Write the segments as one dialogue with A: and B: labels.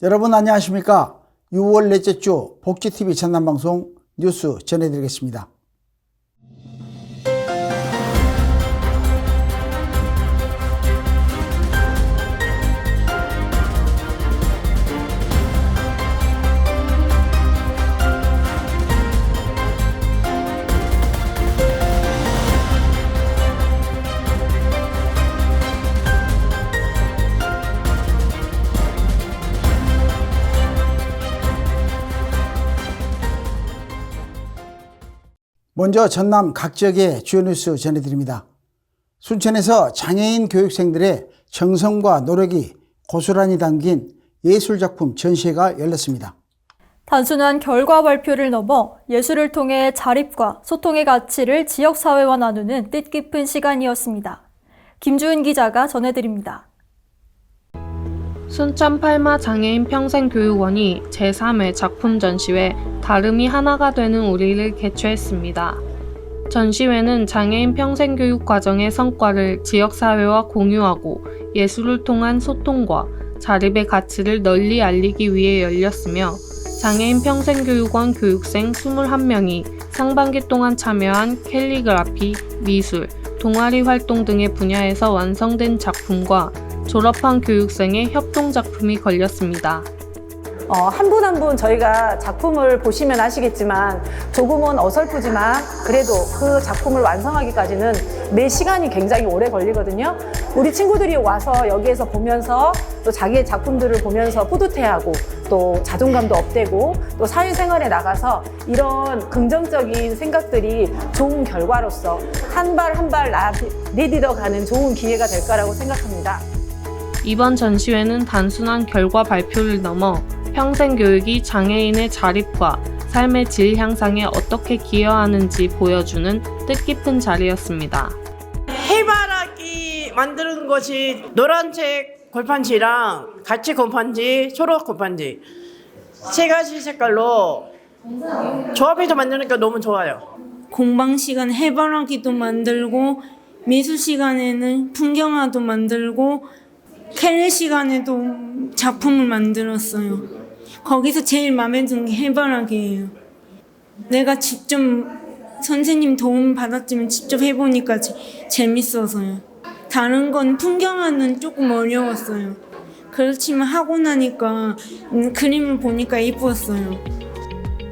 A: 여러분 안녕하십니까? 6월 넷째 주 복지TV 전남방송 뉴스 전해드리겠습니다. 먼저 전남 각 지역의 주요 뉴스 전해드립니다. 순천에서 장애인 교육생들의 정성과 노력이 고스란히 담긴 예술작품 전시회가 열렸습니다.
B: 단순한 결과 발표를 넘어 예술을 통해 자립과 소통의 가치를 지역사회와 나누는 뜻깊은 시간이었습니다. 김주은 기자가 전해드립니다.
C: 순천 팔마 장애인 평생교육원이 제3회 작품 전시회 다름이 하나가 되는 우리를 개최했습니다. 전시회는 장애인 평생교육 과정의 성과를 지역사회와 공유하고 예술을 통한 소통과 자립의 가치를 널리 알리기 위해 열렸으며 장애인 평생교육원 교육생 21명이 상반기 동안 참여한 캘리그라피, 미술, 동아리 활동 등의 분야에서 완성된 작품과 졸업한 교육생의 협동작품이 걸렸습니다.
D: 한 분 한 분 저희가 작품을 보시면 아시겠지만 조금은 어설프지만 그래도 그 작품을 완성하기까지는 매 시간이 굉장히 오래 걸리거든요. 우리 친구들이 와서 여기에서 보면서 또 자기의 작품들을 보면서 뿌듯해하고 또 자존감도 업되고 또 사회생활에 나가서 이런 긍정적인 생각들이 좋은 결과로서 한 발 한 발 내딛어가는 좋은 기회가 될 거라고 생각합니다.
C: 이번 전시회는 단순한 결과 발표를 넘어 평생교육이 장애인의 자립과 삶의 질 향상에 어떻게 기여하는지 보여주는 뜻깊은 자리였습니다.
E: 해바라기 만드는 것이 노란색 골판지랑 같이 골판지, 초록 골판지 세 가지 색깔로 조합해서 만드니까 너무 좋아요.
F: 공방 시간 해바라기도 만들고 미술 시간에는 풍경화도 만들고 캘리 시간에도 작품을 만들었어요. 거기서 제일 마음에 든 게 해바라기예요. 내가 직접 선생님 도움 받았지만 직접 해보니까 재밌어서요. 다른 건 풍경화는 조금 어려웠어요. 그렇지만 하고 나니까 그림을 보니까 예뻤어요.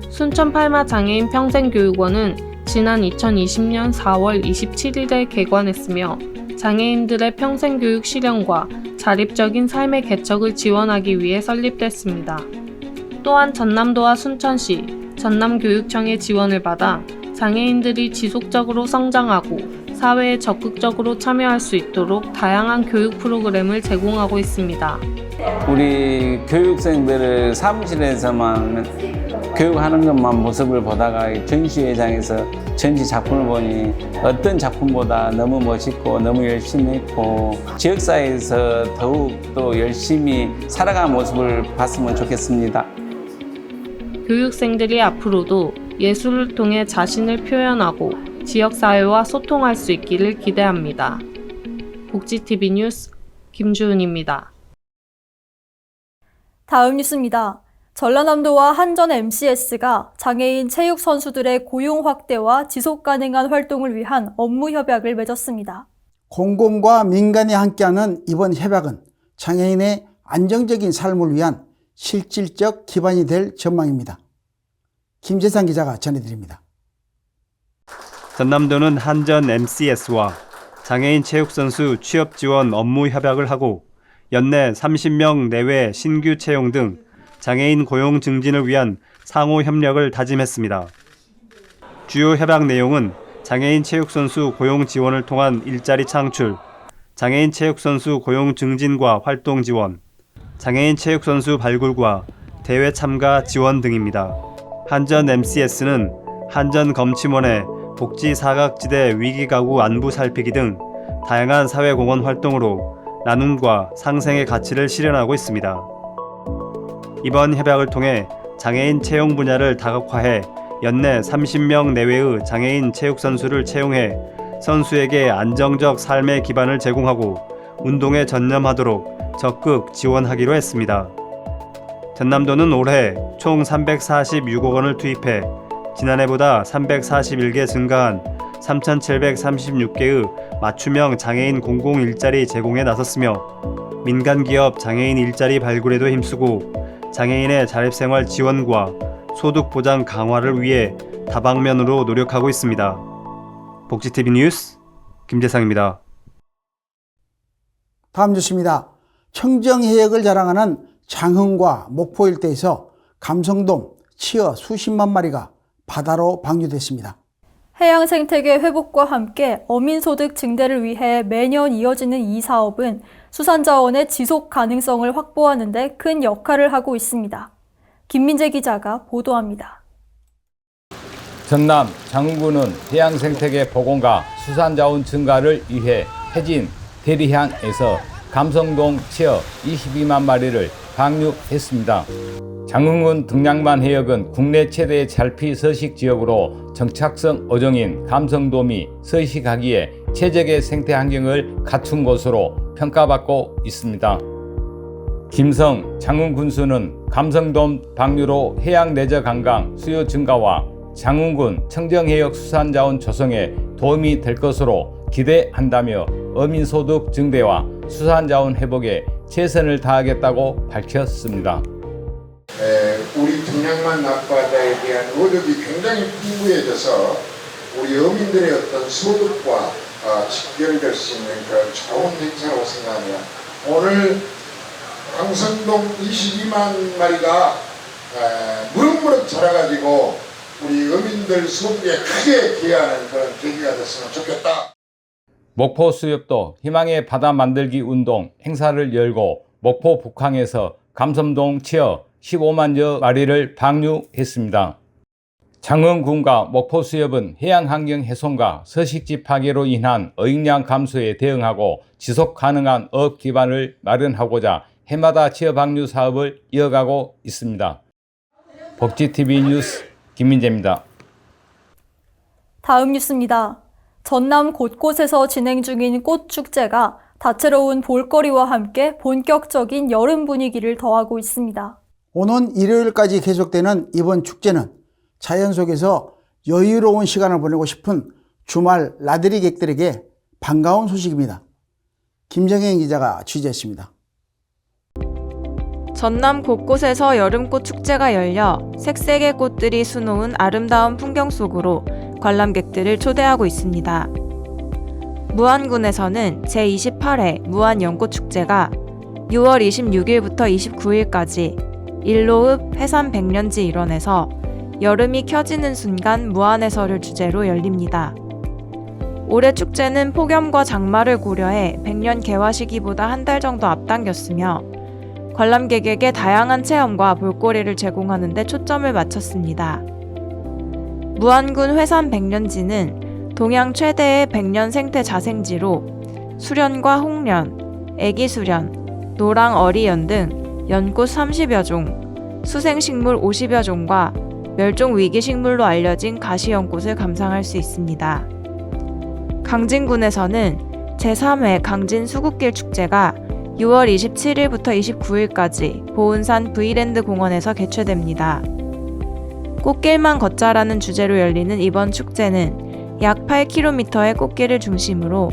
C: 순천 팔마 장애인 평생교육원은 지난 2020년 4월 27일에 개관했으며 장애인들의 평생교육 실현과 자립적인 삶의 개척을 지원하기 위해 설립됐습니다. 또한 전남도와 순천시, 전남교육청의 지원을 받아 장애인들이 지속적으로 성장하고 사회에 적극적으로 참여할 수 있도록 다양한 교육 프로그램을 제공하고 있습니다.
G: 우리 교육생들을 사무실에서만 교육하는 것만 모습을 보다가 전시회장에서 전시 작품을 보니 어떤 작품보다 너무 멋있고 너무 열심히 했고 지역사회에서 더욱 또 열심히 살아가는 모습을 봤으면 좋겠습니다.
C: 교육생들이 앞으로도 예술을 통해 자신을 표현하고 지역사회와 소통할 수 있기를 기대합니다. 복지TV 뉴스 김주은입니다.
B: 다음 뉴스입니다. 전라남도와 한전 MCS가 장애인 체육 선수들의 고용 확대와 지속 가능한 활동을 위한 업무 협약을 맺었습니다.
A: 공공과 민간이 함께하는 이번 협약은 장애인의 안정적인 삶을 위한 실질적 기반이 될 전망입니다. 김재상 기자가 전해드립니다.
H: 전남도는 한전 MCS와 장애인 체육선수 취업 지원 업무 협약을 하고 연내 30명 내외 신규 채용 등 장애인 고용 증진을 위한 상호 협력을 다짐했습니다. 주요 협약 내용은 장애인 체육선수 고용 지원을 통한 일자리 창출, 장애인 체육선수 고용 증진과 활동 지원, 장애인 체육선수 발굴과 대회 참가 지원 등입니다. 한전 MCS는 한전 검침원의 복지 사각지대 위기가구 안부 살피기 등 다양한 사회공헌 활동으로 나눔과 상생의 가치를 실현하고 있습니다. 이번 협약을 통해 장애인 채용 분야를 다각화해 연내 30명 내외의 장애인 체육선수를 채용해 선수에게 안정적 삶의 기반을 제공하고 운동에 전념하도록 적극 지원하기로 했습니다. 전남도는 올해 총 346억 원을 투입해 지난해보다 341개 증가한 3,736개의 맞춤형 장애인 공공 일자리 제공에 나섰으며 민간기업 장애인 일자리 발굴에도 힘쓰고 장애인의 자립생활 지원과 소득 보장 강화를 위해 다방면으로 노력하고 있습니다. 복지TV 뉴스 김재상입니다.
A: 다음 뉴스입니다. 청정해역을 자랑하는 장흥과 목포 일대에서 감성돔, 치어 수십만 마리가 바다로 방류됐습니다.
B: 해양 생태계 회복과 함께 어민 소득 증대를 위해 매년 이어지는 이 사업은 수산자원의 지속 가능성을 확보하는 데 큰 역할을 하고 있습니다. 김민재 기자가 보도합니다.
I: 전남 장흥군은 해양 생태계 복원과 수산자원 증가를 위해 해진 대리향에서 감성돔 치어 22만 마리를 방류했습니다. 장흥군 등량만 해역은 국내 최대의 잘피 서식 지역으로 정착성 어종인 감성돔이 서식하기에 최적의 생태 환경을 갖춘 곳으로 평가받고 있습니다. 김성 장흥군수는 감성돔 방류로 해양 레저 관광 수요 증가와 장흥군 청정해역 수산자원 조성에 도움이 될 것으로 기대한다며 어민소득 증대와 수산자원 회복에 최선을 다하겠다고 밝혔습니다.
J: 우리 등량만 앞바다에 대한 어력이 굉장히 풍부해져서 우리 어민들의 어떤 소득과 직결될 수 있는 그런 좋은 행사라고 생각합니다. 오늘 감성돔 22만 마리가 무럭무럭 자라가지고 우리 어민들 소득에 크게 기여하는 그런 계기가 됐으면 좋겠다.
I: 목포 수협도 희망의 바다 만들기 운동 행사를 열고 목포 북항에서 감성돔 치어 15만여 마리를 방류했습니다. 장흥군과 목포 수협은 해양환경 훼손과 서식지 파괴로 인한 어획량 감소에 대응하고 지속 가능한 어업 기반을 마련하고자 해마다 치어 방류 사업을 이어가고 있습니다. 복지TV 뉴스 김민재입니다.
B: 다음 뉴스입니다. 전남 곳곳에서 진행 중인 꽃축제가 다채로운 볼거리와 함께 본격적인 여름 분위기를 더하고 있습니다.
A: 오는 일요일까지 계속되는 이번 축제는 자연 속에서 여유로운 시간을 보내고 싶은 주말 나들이객들에게 반가운 소식입니다. 김정혜 기자가 취재했습니다.
K: 전남 곳곳에서 여름꽃 축제가 열려 색색의 꽃들이 수놓은 아름다운 풍경 속으로 관람객들을 초대하고 있습니다. 무안군에서는 제28회 무안연꽃축제가 6월 26일부터 29일까지 일로읍 해산 백년지 일원에서 여름이 켜지는 순간 무안해설을 주제로 열립니다. 올해 축제는 폭염과 장마를 고려해 백년 개화 시기보다 한 달 정도 앞당겼으며 관람객에게 다양한 체험과 볼거리를 제공하는 데 초점을 맞췄습니다. 무안군 회산 백년지는 동양 최대의 백년 생태 자생지로 수련과 홍련, 애기수련, 노랑 어리연 등 연꽃 30여 종, 수생식물 50여 종과 멸종위기식물로 알려진 가시연꽃을 감상할 수 있습니다. 강진군에서는 제3회 강진수국길 축제가 6월 27일부터 29일까지 보은산 V랜드 공원에서 개최됩니다. 꽃길만 걷자라는 주제로 열리는 이번 축제는 약 8km의 꽃길을 중심으로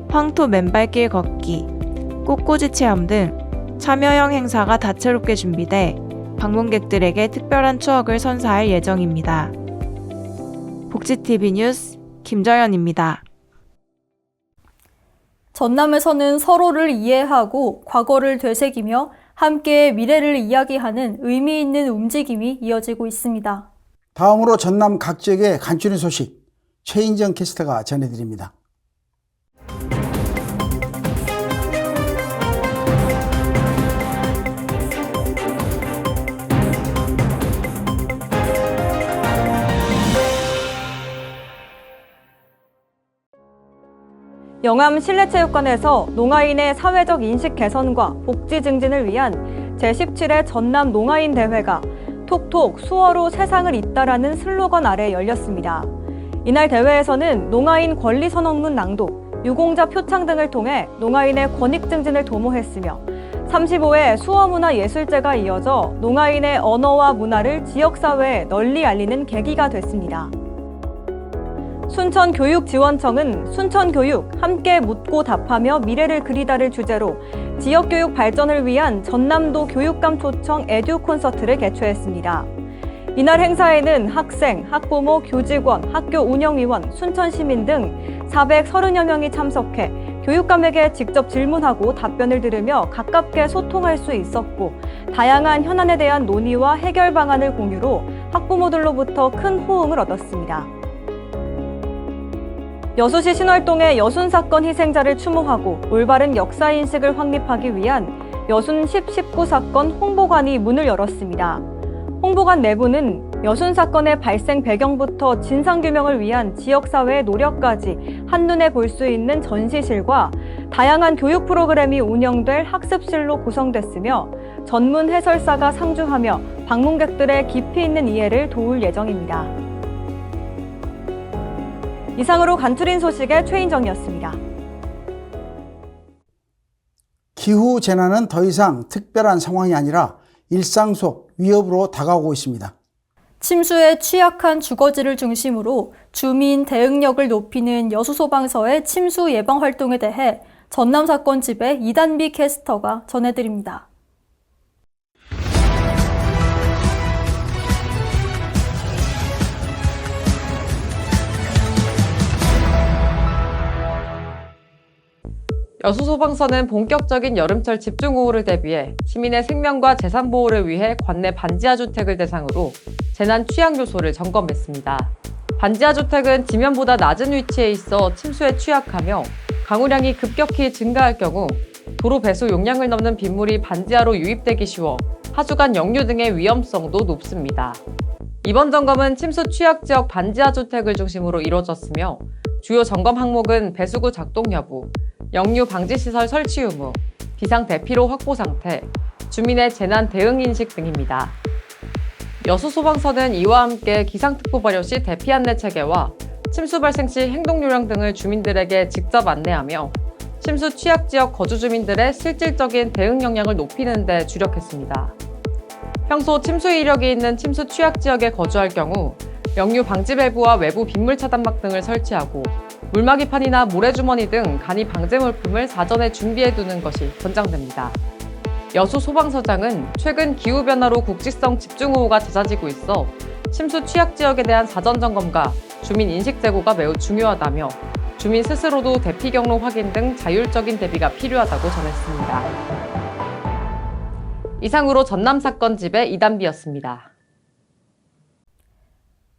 K: 황토 맨발길 걷기, 꽃꽂이 체험 등 참여형 행사가 다채롭게 준비돼 방문객들에게 특별한 추억을 선사할 예정입니다. 복지TV 뉴스 김정현입니다.
B: 전남에서는 서로를 이해하고 과거를 되새기며 함께 미래를 이야기하는 의미 있는 움직임이 이어지고 있습니다.
A: 다음으로 전남 각 지역의 간추린 소식 최인정 캐스터가 전해드립니다.
L: 영암 실내체육관에서 농아인의 사회적 인식 개선과 복지 증진을 위한 제17회 전남 농아인 대회가 톡톡 수어로 세상을 잇다라는 슬로건 아래 열렸습니다. 이날 대회에서는 농아인 권리 선언문 낭독, 유공자 표창 등을 통해 농아인의 권익 증진을 도모했으며 35회 수어문화예술제가 이어져 농아인의 언어와 문화를 지역사회에 널리 알리는 계기가 됐습니다. 순천교육지원청은 순천교육 함께 묻고 답하며 미래를 그리다를 주제로 지역교육 발전을 위한 전남도 교육감 초청 에듀 콘서트를 개최했습니다. 이날 행사에는 학생, 학부모, 교직원, 학교 운영위원, 순천시민 등 430여 명이 참석해 교육감에게 직접 질문하고 답변을 들으며 가깝게 소통할 수 있었고, 다양한 현안에 대한 논의와 해결 방안을 공유로 학부모들로부터 큰 호응을 얻었습니다. 여수시 신월동의 여순사건 희생자를 추모하고 올바른 역사인식을 확립하기 위한 여순 10.19 사건 홍보관이 문을 열었습니다. 홍보관 내부는 여순사건의 발생 배경부터 진상규명을 위한 지역사회의 노력까지 한눈에 볼 수 있는 전시실과 다양한 교육 프로그램이 운영될 학습실로 구성됐으며 전문 해설사가 상주하며 방문객들의 깊이 있는 이해를 도울 예정입니다. 이상으로 간추린 소식의 최인정이었습니다.
A: 기후재난은 더 이상 특별한 상황이 아니라 일상 속 위협으로 다가오고 있습니다.
B: 침수에 취약한 주거지를 중심으로 주민 대응력을 높이는 여수소방서의 침수 예방 활동에 대해 전남사건집의 이단비 캐스터가 전해드립니다.
M: 여수소방서는 본격적인 여름철 집중호우를 대비해 시민의 생명과 재산 보호를 위해 관내 반지하 주택을 대상으로 재난 취약 요소를 점검했습니다. 반지하 주택은 지면보다 낮은 위치에 있어 침수에 취약하며 강우량이 급격히 증가할 경우 도로 배수 용량을 넘는 빗물이 반지하로 유입되기 쉬워 하수관 역류 등의 위험성도 높습니다. 이번 점검은 침수 취약 지역 반지하 주택을 중심으로 이루어졌으며 주요 점검 항목은 배수구 작동 여부, 역류 방지 시설 설치 의무, 비상 대피로 확보 상태, 주민의 재난 대응 인식 등입니다. 여수소방서는 이와 함께 기상특보 발효 시 대피 안내 체계와 침수 발생 시 행동 요령 등을 주민들에게 직접 안내하며 침수 취약 지역 거주 주민들의 실질적인 대응 역량을 높이는 데 주력했습니다. 평소 침수 이력이 있는 침수 취약 지역에 거주할 경우 역류 방지 밸브와 외부 빗물 차단막 등을 설치하고 물막이판이나 모래주머니 등 간이 방제 물품을 사전에 준비해두는 것이 권장됩니다. 여수소방서장은 최근 기후변화로 국지성 집중호우가 잦아지고 있어 침수 취약 지역에 대한 사전 점검과 주민 인식 제고가 매우 중요하다며 주민 스스로도 대피 경로 확인 등 자율적인 대비가 필요하다고 전했습니다. 이상으로 전남사건집의 이단비였습니다.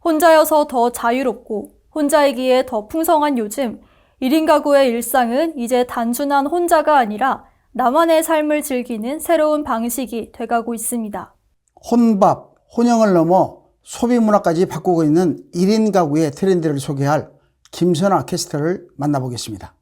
B: 혼자여서 더 자유롭고 혼자이기에 더 풍성한 요즘, 1인 가구의 일상은 이제 단순한 혼자가 아니라 나만의 삶을 즐기는 새로운 방식이 돼가고 있습니다.
A: 혼밥, 혼영을 넘어 소비 문화까지 바꾸고 있는 1인 가구의 트렌드를 소개할 김선아 캐스터를 만나보겠습니다.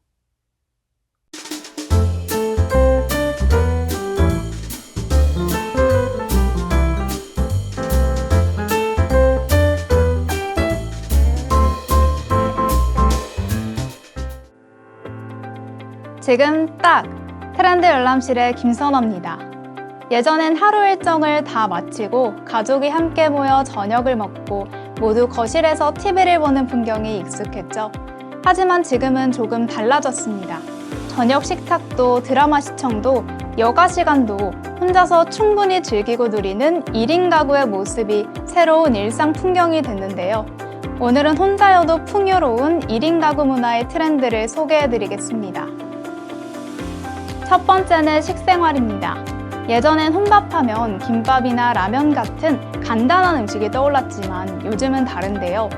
N: 지금 딱 트렌드 열람실의 김선아입니다. 예전엔 하루 일정을 다 마치고 가족이 함께 모여 저녁을 먹고 모두 거실에서 TV를 보는 풍경이 익숙했죠. 하지만 지금은 조금 달라졌습니다. 저녁 식탁도 드라마 시청도 여가 시간도 혼자서 충분히 즐기고 누리는 1인 가구의 모습이 새로운 일상 풍경이 됐는데요. 오늘은 혼자여도 풍요로운 1인 가구 문화의 트렌드를 소개해드리겠습니다. 첫 번째는 식생활입니다. 예전엔 혼밥하면 김밥이나 라면 같은 간단한 음식이 떠올랐지만 요즘은 다른데요.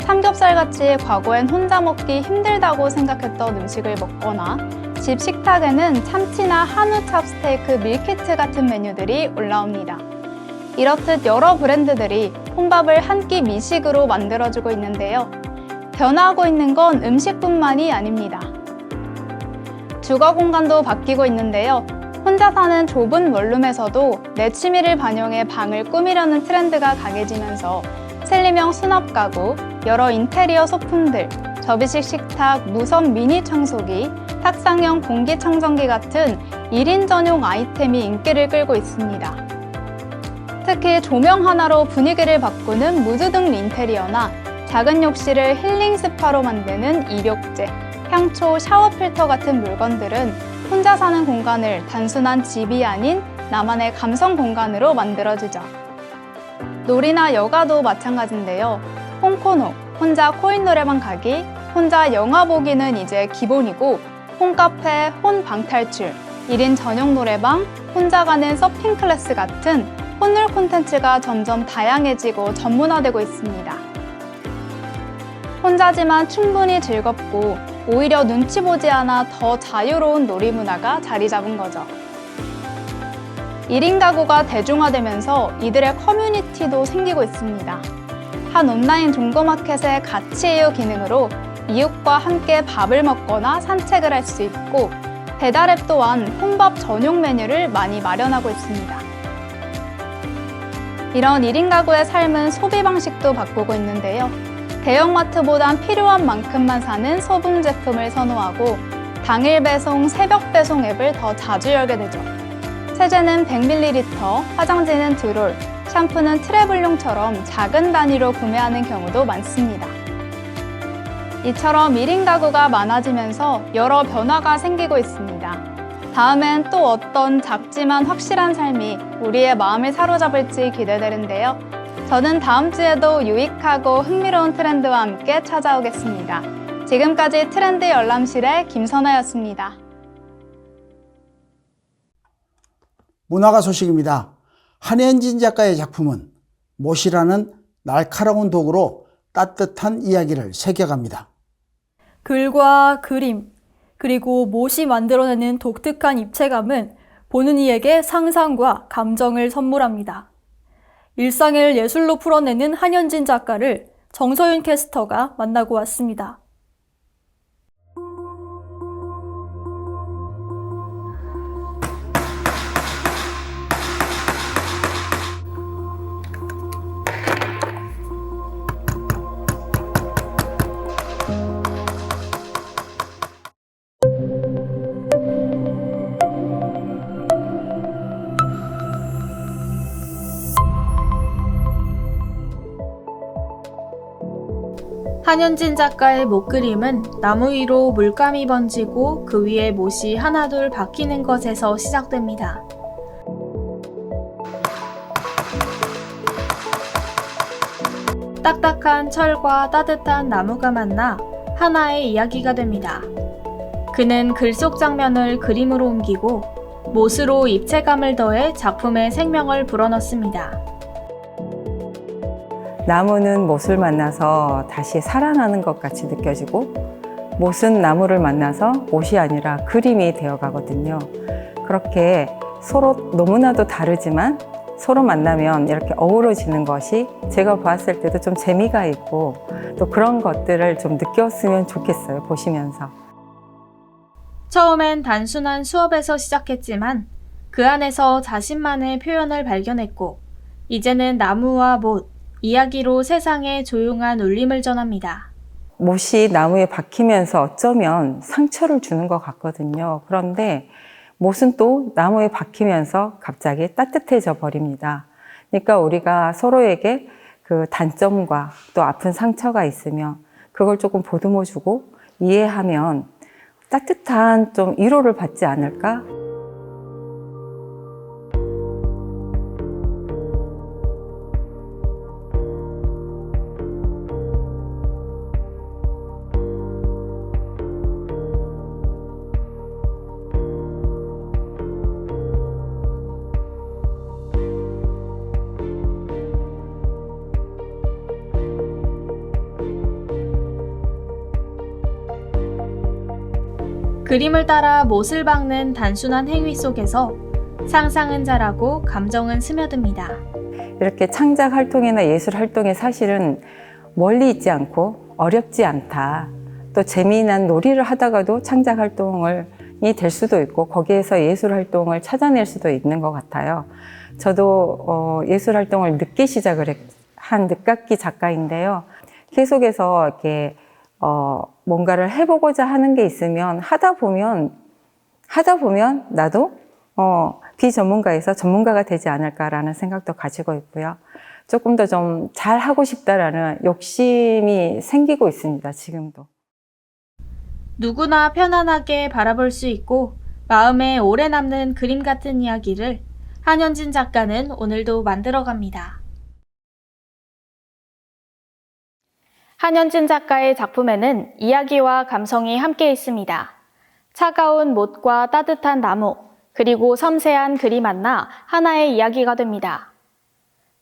N: 삼겹살같이 과거엔 혼자 먹기 힘들다고 생각했던 음식을 먹거나 집 식탁에는 참치나 한우 찹스테이크 밀키트 같은 메뉴들이 올라옵니다. 이렇듯 여러 브랜드들이 혼밥을 한 끼 미식으로 만들어주고 있는데요. 변화하고 있는 건 음식뿐만이 아닙니다. 주거 공간도 바뀌고 있는데요. 혼자 사는 좁은 원룸에서도 내 취미를 반영해 방을 꾸미려는 트렌드가 강해지면서 셀리명 수납 가구, 여러 인테리어 소품들, 접이식 식탁, 무선 미니 청소기, 탁상형 공기청정기 같은 1인 전용 아이템이 인기를 끌고 있습니다. 특히 조명 하나로 분위기를 바꾸는 무드등 인테리어나 작은 욕실을 힐링 스파로 만드는 입욕제, 향초, 샤워 필터 같은 물건들은 혼자 사는 공간을 단순한 집이 아닌 나만의 감성 공간으로 만들어주죠. 놀이나 여가도 마찬가지인데요. 홈코노, 혼자 코인 노래방 가기, 혼자 영화 보기는 이제 기본이고 홈카페, 홈방탈출, 1인 전용 노래방, 혼자 가는 서핑 클래스 같은 혼놀 콘텐츠가 점점 다양해지고 전문화되고 있습니다. 혼자지만 충분히 즐겁고 오히려 눈치 보지 않아 더 자유로운 놀이 문화가 자리 잡은 거죠. 1인 가구가 대중화되면서 이들의 커뮤니티도 생기고 있습니다. 한 온라인 종거마켓의 가치예요 기능으로 이웃과 함께 밥을 먹거나 산책을 할 수 있고 배달앱 또한 혼밥 전용 메뉴를 많이 마련하고 있습니다. 이런 1인 가구의 삶은 소비 방식도 바꾸고 있는데요. 대형마트보단 필요한 만큼만 사는 소분 제품을 선호하고 당일 배송, 새벽 배송 앱을 더 자주 열게 되죠. 세제는 100ml, 화장지는 드롤, 샴푸는 트래블용처럼 작은 단위로 구매하는 경우도 많습니다. 이처럼 1인 가구가 많아지면서 여러 변화가 생기고 있습니다. 다음엔 또 어떤 작지만 확실한 삶이 우리의 마음을 사로잡을지 기대되는데요. 저는 다음 주에도 유익하고 흥미로운 트렌드와 함께 찾아오겠습니다. 지금까지 트렌드 열람실의 김선아였습니다.
A: 문화가 소식입니다. 한현진 작가의 작품은 못이라는 날카로운 도구로 따뜻한 이야기를 새겨갑니다.
B: 글과 그림, 그리고 못이 만들어내는 독특한 입체감은 보는 이에게 상상과 감정을 선물합니다. 일상을 예술로 풀어내는 한현진 작가를 정서윤 캐스터가 만나고 왔습니다.
O: 한현진 작가의 못그림은 나무 위로 물감이 번지고 그 위에 못이 하나둘 박히는 것에서 시작됩니다. 딱딱한 철과 따뜻한 나무가 만나 하나의 이야기가 됩니다. 그는 글 속 장면을 그림으로 옮기고 못으로 입체감을 더해 작품에 생명을 불어넣습니다.
P: 나무는 못을 만나서 다시 살아나는 것 같이 느껴지고 못은 나무를 만나서 못이 아니라 그림이 되어 가거든요. 그렇게 서로 너무나도 다르지만 서로 만나면 이렇게 어우러지는 것이 제가 봤을 때도 좀 재미가 있고 또 그런 것들을 좀 느꼈으면 좋겠어요, 보시면서.
O: 처음엔 단순한 수업에서 시작했지만 그 안에서 자신만의 표현을 발견했고 이제는 나무와 못, 이야기로 세상에 조용한 울림을 전합니다.
P: 못이 나무에 박히면서 어쩌면 상처를 주는 것 같거든요. 그런데 못은 또 나무에 박히면서 갑자기 따뜻해져 버립니다. 그러니까 우리가 서로에게 그 단점과 또 아픈 상처가 있으면 그걸 조금 보듬어주고 이해하면 따뜻한 좀 위로를 받지 않을까?
O: 그림을 따라 못을 박는 단순한 행위 속에서 상상은 자라고 감정은 스며듭니다.
P: 이렇게 창작 활동이나 예술 활동이 사실은 멀리 있지 않고 어렵지 않다. 또 재미난 놀이를 하다가도 창작 활동이 될 수도 있고 거기에서 예술 활동을 찾아낼 수도 있는 것 같아요. 저도 예술 활동을 늦게 시작을 한 늦깎이 작가인데요. 계속해서 이렇게 뭔가를 해보고자 하는 게 있으면 하다 보면 나도 비전문가에서 전문가가 되지 않을까라는 생각도 가지고 있고요. 조금 더 좀 잘하고 싶다라는 욕심이 생기고 있습니다, 지금도.
O: 누구나 편안하게 바라볼 수 있고 마음에 오래 남는 그림 같은 이야기를 한현진 작가는 오늘도 만들어갑니다.
N: 한현진 작가의 작품에는 이야기와 감성이 함께 있습니다. 차가운 못과 따뜻한 나무, 그리고 섬세한 글이 만나 하나의 이야기가 됩니다.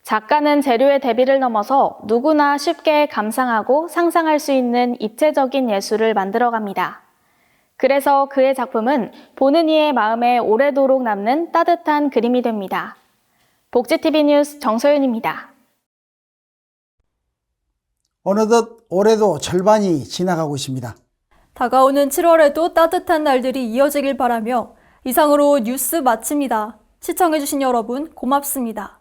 N: 작가는 재료의 대비를 넘어서 누구나 쉽게 감상하고 상상할 수 있는 입체적인 예술을 만들어갑니다. 그래서 그의 작품은 보는 이의 마음에 오래도록 남는 따뜻한 그림이 됩니다. 복지TV 뉴스 정소윤입니다.
A: 어느덧 올해도 절반이 지나가고 있습니다.
B: 다가오는 7월에도 따뜻한 날들이 이어지길 바라며 이상으로 뉴스 마칩니다. 시청해주신 여러분 고맙습니다.